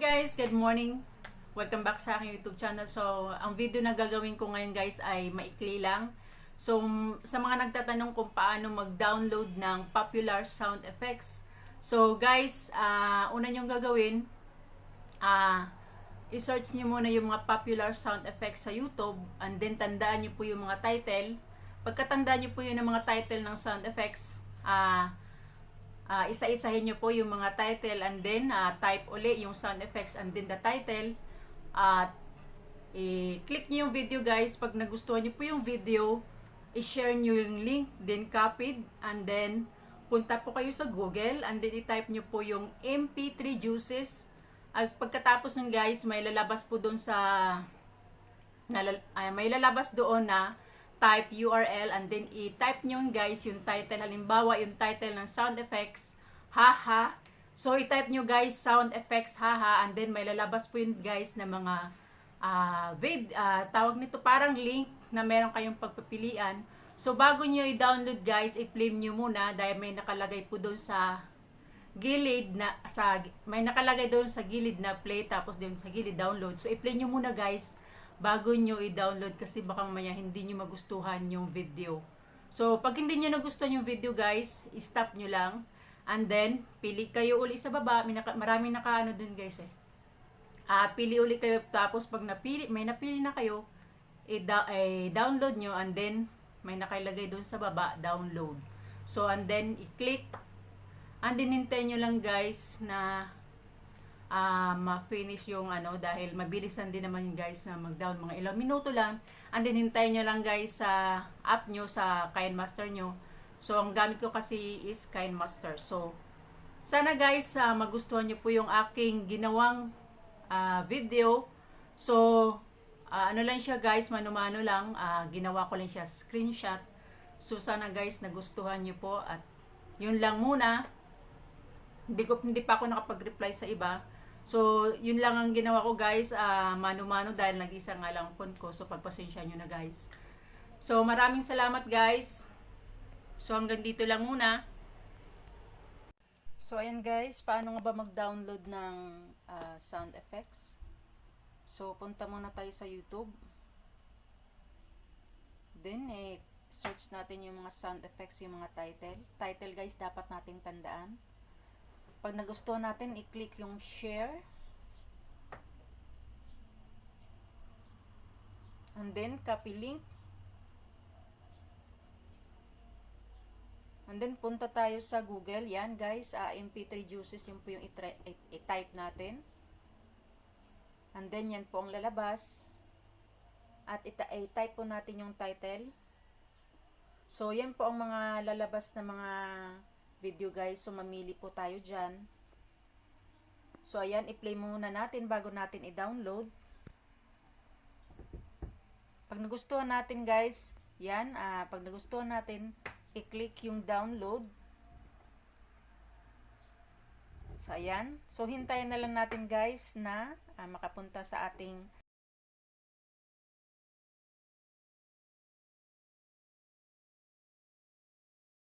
guys, good morning. Welcome back sa aking YouTube channel. So, ang video na gagawin ko ngayon guys ay maikli lang. So, sa mga nagtatanong kung paano mag-download ng popular sound effects. So, guys, una nyong gagawin, i-search nyo muna yung mga popular sound effects sa YouTube and then tandaan nyo po yung mga title. Pagkatandaan nyo po yun ng mga title ng sound effects, isa-isahin nyo po yung mga title and then type uli yung sound effects and then the title at i-click nyo yung video guys. Pag nagustuhan nyo po yung video, i-share nyo yung link, then copied and then punta po kayo sa Google and then i-type nyo po yung MP3 juices at pagkatapos nun guys may lalabas po doon sa may lalabas doon na type URL and then i-type nyo guys yung title. Halimbawa, yung title ng sound effects, haha. So, i-type nyo guys sound effects, haha, and then may lalabas po yun guys na mga tawag nito parang link na meron kayong pagpipilian. So, bago nyo i-download guys, i-play nyo muna dahil may nakalagay po doon sa gilid na, may nakalagay doon sa gilid na play tapos doon sa gilid download. So, i-play nyo muna guys bago nyo i-download kasi baka mamaya hindi nyo magustuhan yung video. So, pag hindi nyo nagustuhan yung video guys, i-stop nyo lang. And then, pili kayo uli sa baba. Maraming nakaano dun guys eh. Pili uli kayo. Tapos, pag may napili na kayo, i-download nyo. And then, may nakalagay dun sa baba, download. So, and then, i-click. And then, hintayin nyo lang guys na ma-finish yung dahil mabilisan din naman yun guys na mag-down, mga ilang minuto lang and then hintayin nyo lang guys sa app nyo, sa KineMaster nyo. So ang gamit ko kasi is KineMaster. So sana guys magustuhan nyo po yung aking ginawang video. So ano lang siya guys, mano-mano lang, ginawa ko lang siya screenshot. So sana guys nagustuhan nyo po at yun lang muna. Hindi pa ako nakapag-reply sa iba. So, yun lang ang ginawa ko guys, mano-mano dahil nag-isa nga lang phone ko. So, pagpasensya nyo na guys. So, maraming salamat guys. So, hanggang dito lang muna. So, ayan guys, paano nga ba mag-download ng sound effects? So, punta muna tayo sa YouTube. Then, search natin yung mga sound effects, yung mga title. Title guys, dapat nating tandaan. Pag nagustuhan natin, i-click yung share. And then, copy link. And then, punta tayo sa Google. Yan, guys. MP3 juices, yung po yung i-type natin. And then, yan po ang lalabas. At i-type po natin yung title. So, yan po ang mga lalabas na mga video guys. So, mamili po tayo dyan. So, ayan, i-play muna natin bago natin i-download. Pag nagustuhan natin guys, yan, pag nagustuhan natin, i-click yung download. So, ayan. So, hintayin na lang natin guys na makapunta sa ating